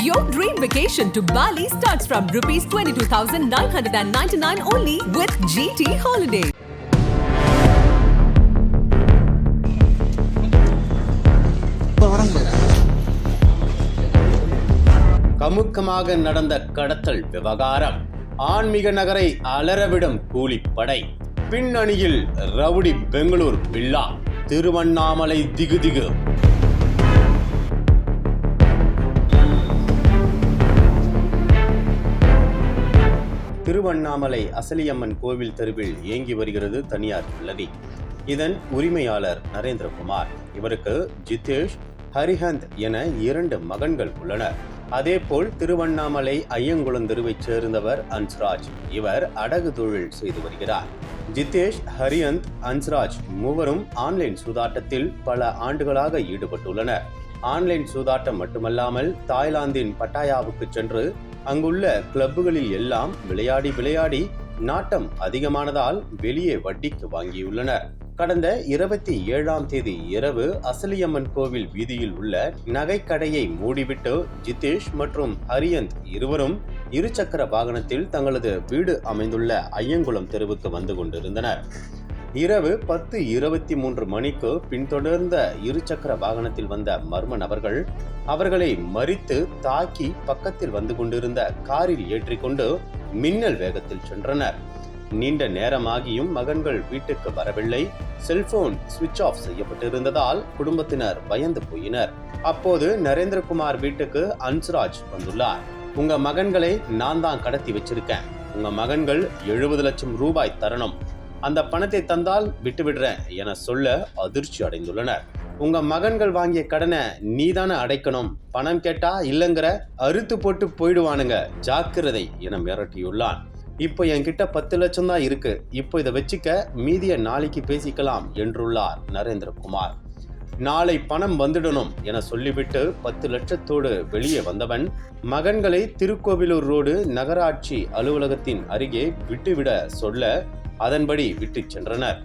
Your dream vacation to Bali starts from rupees 22,999 only with GT Holiday. கமுக்கமாக நடந்த கடத்தல் விவகாரம், ஆன்மீக நகரை அலறவிடும் கூலிப்படை, பின்னணியில் ரவுடி பெங்களூர் பில்லா, திருவண்ணாமலை திகுதிகு. திருவண்ணாமலை அசலியம்மன் கோவில் தெருவில் இயங்கி வருகிறது தனியார் பள்ளி. இதன் உரிமையாளர் நரேந்திரகுமார். இவருக்கு ஜிதேஷ், ஹரிஹந்த் என 2 மகன்கள் உள்ளனர். அதேபோல் திருவண்ணாமலை ஐயங்குளம் தெருவைச் சேர்ந்தவர் அன்ஸ்ராஜ். இவர் அடகு தொழில் செய்து வருகிறார். ஜிதேஷ், ஹரிஹந்த், அன்ஸ்ராஜ் மூவரும் ஆன்லைன் சூதாட்டத்தில் பல ஆண்டுகளாக ஈடுபட்டுள்ளனர். ஆன்லைன் சூதாட்டம் மட்டுமல்லாமல் தாய்லாந்தின் பட்டாயாவுக்கு சென்று அங்குள்ள கிளப்புகளில் எல்லாம் விளையாடி நாட்டம் அதிகமானதால் வெளியே வட்டிக்கு வாங்கியுள்ளனர். கடந்த 27ஆம் தேதி இரவு அசலியம்மன் கோவில் வீதியில் உள்ள நகைக்கடையை மூடிவிட்டு ஜிதேஷ் மற்றும் ஹரியந்த் இருவரும் இருசக்கர வாகனத்தில் தங்களது வீடு அமைந்துள்ள ஐயங்குளம் தெருவுக்கு வந்து கொண்டிருந்தனர். இரவு 10:23 மணிக்கு பின்தொடர்ந்த இருசக்கர வாகனத்தில் வந்த மர்ம நபர்கள் அவர்களை மறித்து தாக்கி பக்கத்தில் வந்து கொண்டிருந்த காரில் ஏற்றிக்கொண்டு மின்னல் வேகத்தில் சென்றனர். நீண்ட நேரமாகியும் மகன்கள் வீட்டுக்கு வரவில்லை. செல்போன் சுவிட்ச் ஆஃப் செய்யப்பட்டிருந்ததால் குடும்பத்தினர் பயந்து போயினர். அப்போது நரேந்திரகுமார் வீட்டுக்கு அன்ஸ்ராஜ் வந்துள்ளார். உங்க மகன்களை நான் தான் கடத்தி வச்சிருக்கேன். உங்க மகன்கள் 70 லட்சம் ரூபாய் தரணும். அந்த பணத்தை தந்தால் விட்டுவிடுறேன் என சொல்ல அதிர்ச்சி அடைந்துள்ளனர். உங்க மகன்கள் வாங்கிய கடனை நீதானே அடைக்கணும். பணம் கேட்டா இல்லங்கிற, அறுத்து போட்டு போயிடுவானுங்க, ஜாக்கிரதை என மிரட்டியுள்ளான். இப்போ என்கிட்ட 10 லட்சம் தான் இருக்கு. இப்போ இதை வச்சுக்க, மீதிய நாளைக்கு பேசிக்கலாம் என்றுள்ளார் நரேந்திரகுமார். நாளை பணம் வந்துடணும் என சொல்லிவிட்டு 10 லட்சத்தோடு வெளியே வந்தவன் மகன்களை திருக்கோவிலூர் ரோடு நகராட்சி அலுவலகத்தின் அருகே விட்டுவிட சொல்ல அதன்படி விட்டு சென்றனர்.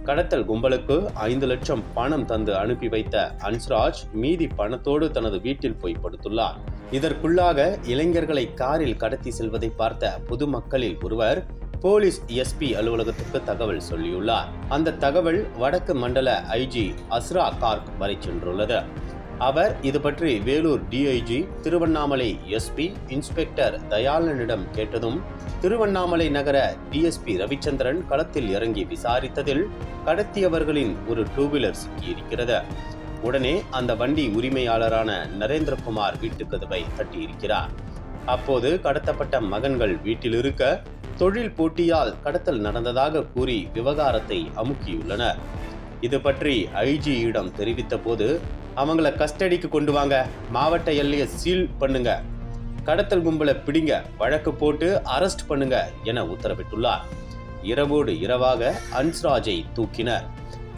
கடத்தல் கும்பலுக்கு 5 லட்சம் பணம் தந்து அனுப்பி வைத்த அன்ஸ்ராஜ் மீதி பணத்தோடு தனது வீட்டில் போய் படுத்துள்ளார். இதற்குள்ளாக இளைஞர்களை காரில் கடத்தி செல்வதை பார்த்த பொதுமக்களில் ஒருவர் போலீஸ் எஸ்பி அலுவலகத்துக்கு தகவல் சொல்லியுள்ளார். அந்த தகவல் வடக்கு மண்டல ஐஜி அஸ்ரா கார்க் வரை சென்றுள்ளது. அவர் இது பற்றி Vellore DIG, Tiruvannamalai SP inspector தயாளனிடம் கேட்டதும் திருவண்ணாமலை நகர டிஎஸ்பி ரவிச்சந்திரன் களத்தில் இறங்கி விசாரித்ததில் கடத்தியவர்களின் ஒரு 2-வீலர் சிக்கியிருக்கிறது. உடனே அந்த வண்டி உரிமையாளரான நரேந்திரகுமார் வீட்டு கதவை தட்டியிருக்கிறார். அப்போது கடத்தப்பட்ட மகன்கள் வீட்டில் இருக்க தொழில் போட்டியால் கடத்தல் நடந்ததாக கூறி விவகாரத்தை அமுக்கியுள்ளனர். இது பற்றி ஐஜியிடம் தெரிவித்த போது அவங்கள கஸ்டடிக்கு கொண்டு வாங்க, மாவட்ட எல்லையை சீல் பண்ணுங்க, கடத்தல் கும்பலை பிடிங்க, வழக்கு போட்டு அரெஸ்ட் பண்ணுங்க என உத்தரவிட்டுள்ளார். இரவோடு இரவாக அன்ஸ்ராஜை தூக்கினர்.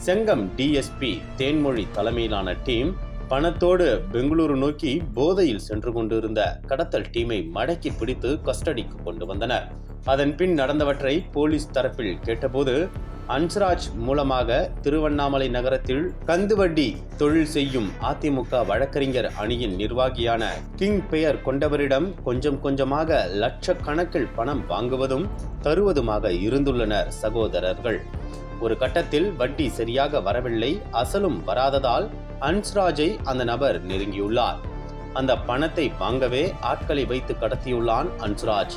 செங்கம் டிஎஸ்பி தேன்மொழி தலைமையிலான டீம் பணத்தோடு பெங்களூரு நோக்கி போதையில் சென்று கொண்டிருந்த கடத்தல் டீமை மடக்கி பிடித்து கஸ்டடிக்கு கொண்டு வந்தனர். அதன் பின் நடந்தவற்றை போலீஸ் தரப்பில் கேட்டபோது அன்ஸ்ராஜ் மூலமாக திருவண்ணாமலை நகரத்தில் கந்துவட்டி தொழில் செய்யும் அதிமுக வழக்கறிஞர் அணியின் நிர்வாகியான கிங் பெயர் கொண்டவரிடம் கொஞ்சம் கொஞ்சமாக லட்சக்கணக்கில் பணம் வாங்குவதும் தருவதுமாக இருந்துள்ளனர் சகோதரர்கள். ஒரு கட்டத்தில் வட்டி சரியாக வரவில்லை, அசலும் வராததால் அன்ஸ்ராஜை அந்த நபர் நெருங்கியுள்ளார். அந்த பணத்தை வாங்கவே ஆட்களை வைத்து கடத்தியுள்ளான் அன்ஸ்ராஜ்.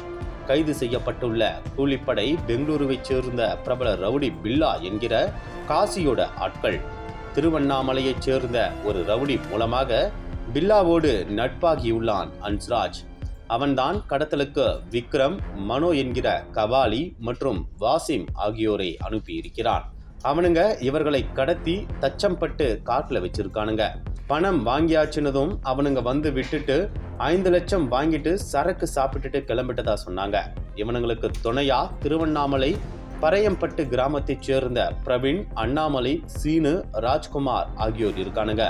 கைது செய்யப்பட்டுள்ள கூலிப்படை பெங்களூருவைச் சேர்ந்த பிரபல ரவுடி பில்லா என்கிற காசியோட ஆட்கள். திருவண்ணாமலையைச் சேர்ந்த ஒரு ரவுடி மூலமாக பில்லாவோடு நட்பாகியுள்ளான் அன்ஸ்ராஜ். அவன்தான் கடத்தலுக்கு விக்ரம், மனோ என்கிற கபாலி மற்றும் வாசிம் ஆகியோரை அனுப்பியிருக்கிறான். அவனுங்க இவர்களை கடத்தி தச்சம்பட்டு காட்டுல வச்சிருக்கானுங்க. பணம் வாங்கியாச்சுனதும் அவனுங்க வந்து விட்டுட்டு 5 லட்சம் வாங்கிட்டு சரக்கு சாப்பிட்டுட்டு கிளம்பிட்டதா சொன்னாங்க. இவனுங்களுக்கு துணையா திருவண்ணாமலை பரையம்பட்டு கிராமத்தைச் சேர்ந்த பிரவீன், அண்ணாமலை, சீனு, ராஜ்குமார் ஆகியோர் இருக்கானுங்க.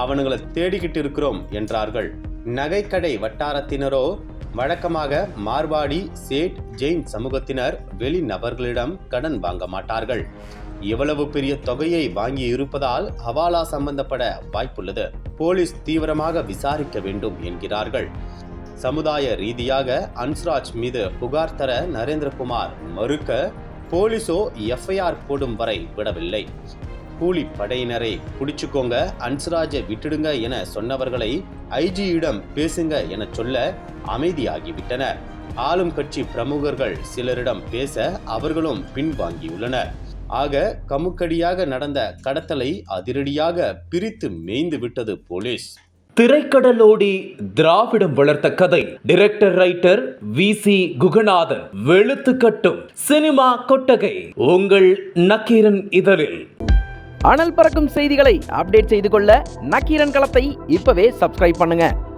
அவனுங்களை தேடிக்கிட்டு இருக்கிறோம் என்றார்கள். நகைக்கடை வட்டாரத்தினரோ வழக்கமாக மார்வாடி, சேட், ஜெயின் சமூகத்தினர் வெளிநபர்களிடம் கடன் வாங்க மாட்டார்கள். இவ்வளவு பெரிய தொகையை வாங்கி இருப்பதால் ஹவாலா சம்பந்தப்பட வாய்ப்புள்ளது. போலீஸ் தீவிரமாக விசாரிக்க வேண்டும் என்கிறார்கள். சமுதாய ரீதியாக அன்ஸ்ராஜ் மீது புகார் தர நரேந்திரகுமார் மறுக்க போலீசோ எஃப்ஐஆர் போடும் வரை விடவில்லை. கூலி படையினரை பிடிச்சுக்கோங்க, அன்ஸ்ராஜை விட்டுடுங்க என சொன்னவர்களை ஐஜியிடம் பேசுங்க என சொல்ல அமைதியாகிவிட்டனர். ஆளும் கட்சி பிரமுகர்கள் சிலரிடம் பேச அவர்களும் பின்வாங்கியுள்ளனர். ஆக கமுக்கடியாக நடந்த கடத்தலை அதிரடியாக பிரித்து மேய்ந்து விட்டது போலீஸ். திரைக்கடலோடி திராவிடம் வளர்த்த கதை. Director writer VC Guganathan. வெளுத்து கட்டும் சினிமா கொட்டகை உங்கள் நக்கீரன் இதழில். அனல் பறக்கும் செய்திகளை அப்டேட் செய்து கொள்ள நக்கீரன் களத்தை இப்பவே சப்ஸ்கிரைப் பண்ணுங்க.